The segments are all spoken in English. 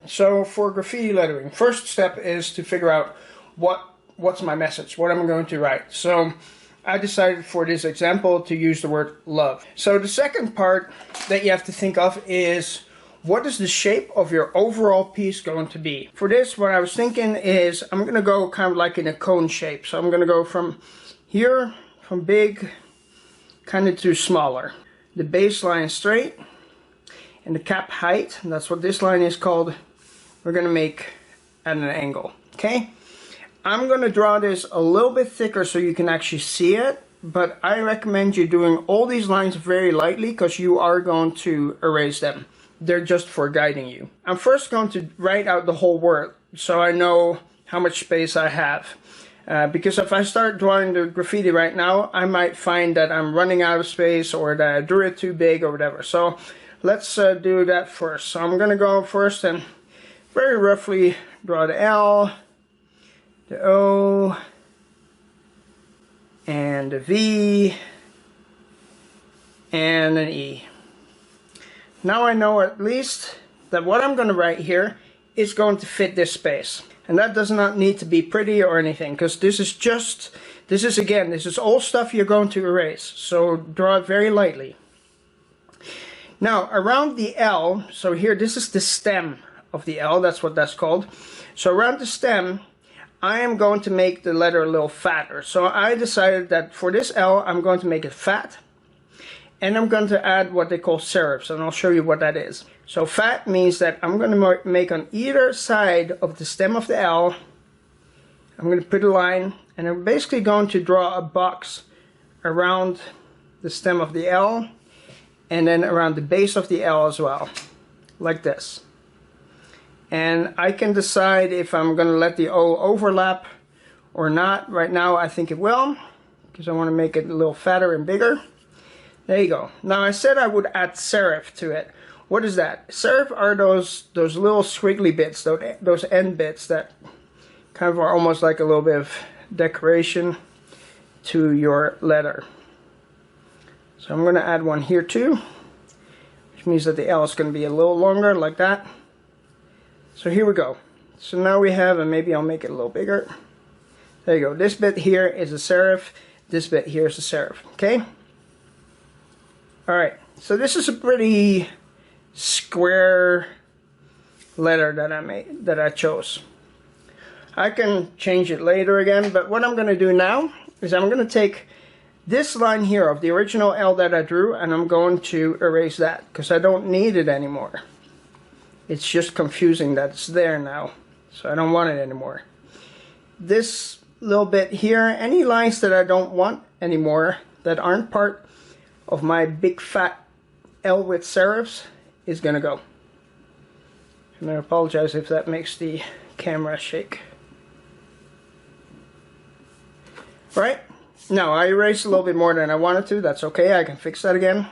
So for graffiti lettering, first step is to figure out what's my message, what I'm going to write. So I decided for this example to use the word love. So the second part that you have to think of is, what is the shape of your overall piece going to be? For this, what I was thinking is I'm going to go kind of like in a cone shape. So I'm going to go from here, from big, kind of to smaller. The baseline straight, and the cap height, and that's what this line is called, we're going to make at an angle. Okay? I'm going to draw this a little bit thicker so you can actually see it, but I recommend you doing all these lines very lightly because you are going to erase them. They're just for guiding you. I'm first going to write out the whole word so I know how much space I have. Because if I start drawing the graffiti right now, I might find that I'm running out of space or that I drew it too big or whatever. So let's do that first. So I'm going to go first and very roughly draw the L, the O, and the V, and an E. Now I know at least that what I'm going to write here is going to fit this space. And that does not need to be pretty or anything, because this is all stuff you're going to erase. So draw it very lightly. Now around the L, so here this is the stem of the L, that's what that's called. So around the stem, I am going to make the letter a little fatter. So I decided that for this L, I'm going to make it fat. And I'm going to add what they call serifs, and I'll show you what that is. So fat means that I'm going to make on either side of the stem of the L, I'm going to put a line, and I'm basically going to draw a box around the stem of the L, and then around the base of the L as well, like this. And I can decide if I'm going to let the O overlap or not. Right now I think it will, because I want to make it a little fatter and bigger. There you go. Now I said I would add serif to it. What is that? Serif are those little squiggly bits, those end bits that kind of are almost like a little bit of decoration to your letter. So I'm going to add one here too, which means that the L is going to be a little longer, like that. So here we go. So now we have, and maybe I'll make it a little bigger. There you go. This bit here is a serif. This bit here is a serif. Okay? Alright, so this is a pretty square letter that I chose. I can change it later again, but what I'm going to do now is I'm going to take this line here of the original L that I drew, and I'm going to erase that because I don't need it anymore. It's just confusing that it's there now, so I don't want it anymore. This little bit here, any lines that I don't want anymore that aren't part of my big fat L with serifs is gonna go. And I apologize if that makes the camera shake. Right? Now I erased a little bit more than I wanted to. That's okay, I can fix that again.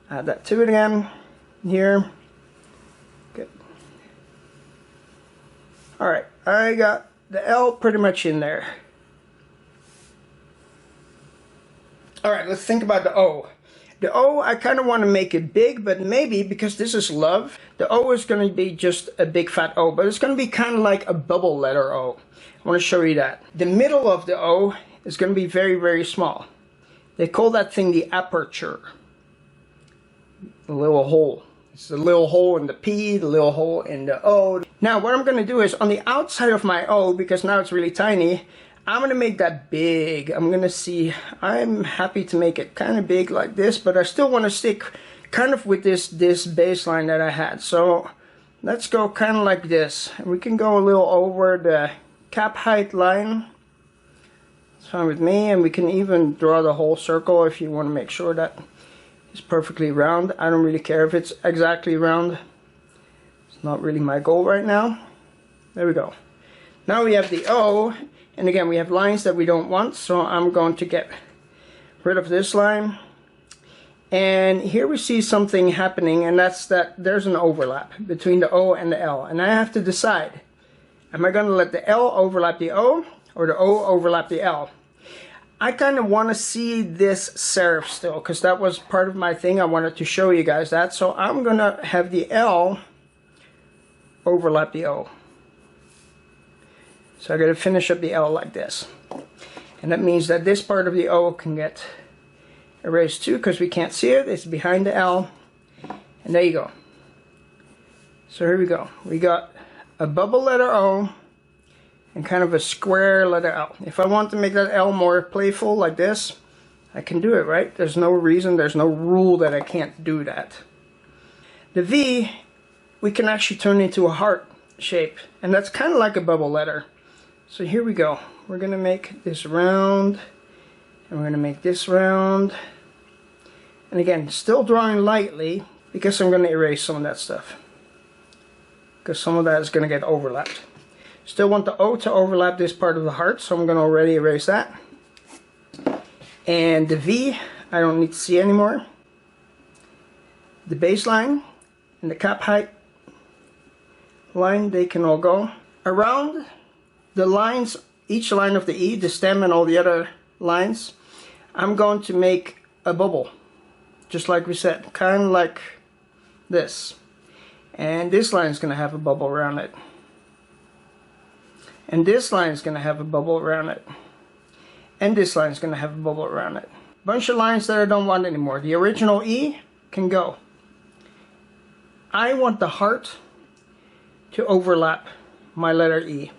Add that to it again. Here. Good. Alright, I got the L pretty much in there. Alright, let's think about the O. The O, I kind of want to make it big, but maybe because this is love, the O is going to be just a big fat O, but it's going to be kind of like a bubble letter O. I want to show you that. The middle of the O is going to be very, very small. They call that thing the aperture. The little hole. It's the little hole in the P, the little hole in the O. Now what I'm going to do is on the outside of my O, because now it's really tiny, I'm going to make that big. I'm happy to make it kind of big like this, but I still want to stick kind of with this baseline that I had. So let's go kind of like this. And we can go a little over the cap height line. It's fine with me, and we can even draw the whole circle if you want to make sure that it's perfectly round. I don't really care if it's exactly round. It's not really my goal right now. There we go. Now we have the O. And again, we have lines that we don't want, so I'm going to get rid of this line. And here we see something happening, and that's that there's an overlap between the O and the L. And I have to decide, am I going to let the L overlap the O, or the O overlap the L? I kind of want to see this serif still, because that was part of my thing. I wanted to show you guys that. So I'm going to have the L overlap the O. So I'm going to finish up the L like this. And that means that this part of the O can get erased too, because we can't see it. It's behind the L. And there you go. So here we go. We got a bubble letter O and kind of a square letter L. If I want to make that L more playful like this, I can do it, right? There's no reason, there's no rule that I can't do that. The V, we can actually turn into a heart shape, and that's kind of like a bubble letter. So here we go. We're going to make this round, and we're going to make this round. And again, still drawing lightly, because I'm going to erase some of that stuff. Because some of that is going to get overlapped. Still want the O to overlap this part of the heart, so I'm going to already erase that. And the V, I don't need to see anymore. The baseline and the cap height line, they can all go. Around the lines, each line of the E, the stem and all the other lines, I'm going to make a bubble. Just like we said, kind of like this. And this line is going to have a bubble around it. And this line is going to have a bubble around it. And this line is going to have a bubble around it. Bunch of lines that I don't want anymore. The original E can go. I want the heart to overlap my letter E.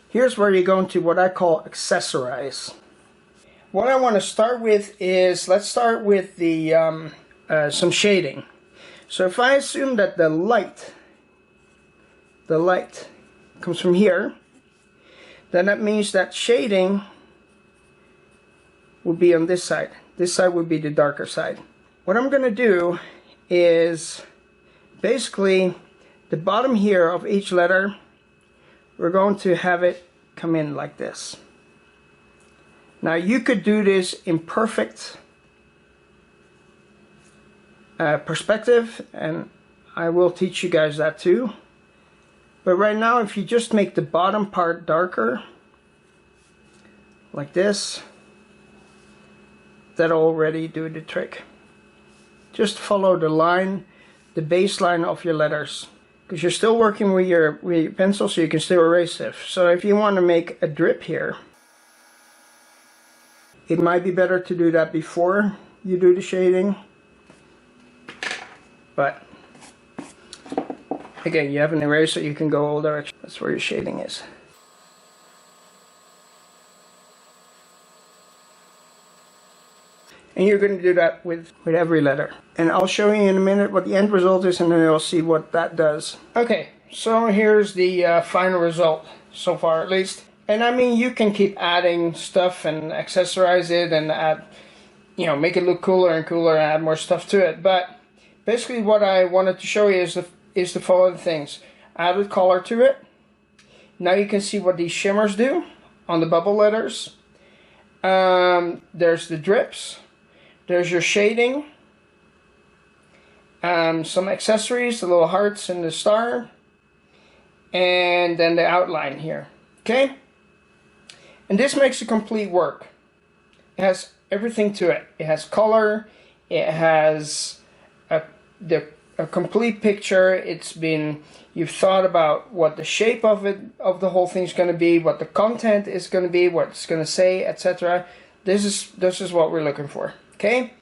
Here's where you go into what I call accessorize. What I want to start with is, let's start with the some shading. So if I assume that the light comes from here, then that means that shading would be on this side. This side would be the darker side. What I'm going to do is basically the bottom here of each letter, we're going to have it come in like this. Now you could do this in perfect perspective, and I will teach you guys that too. But right now, if you just make the bottom part darker, like this, that'll already do the trick. Just follow the line, the baseline of your letters, because you're still working with your pencil, so you can still erase it. So if you want to make a drip here, it might be better to do that before you do the shading. But again, you have an eraser, you can go all directions. That's where your shading is. And you're going to do that with every letter. And I'll show you in a minute what the end result is, and then you'll see what that does. Okay, so here's the final result, so far at least. And I mean, you can keep adding stuff and accessorize it and add, you know, make it look cooler and cooler and add more stuff to it. But basically what I wanted to show you is the following things. Added color to it. Now you can see what these shimmers do on the bubble letters. There's the drips. There's your shading. Some accessories, the little hearts and the star. And then the outline here. Okay? And this makes a complete work. It has everything to it. It has color. It has a complete picture. You've thought about what the shape of the whole thing is going to be, what the content is going to be, what it's going to say, etc. This is what we're looking for. Okay?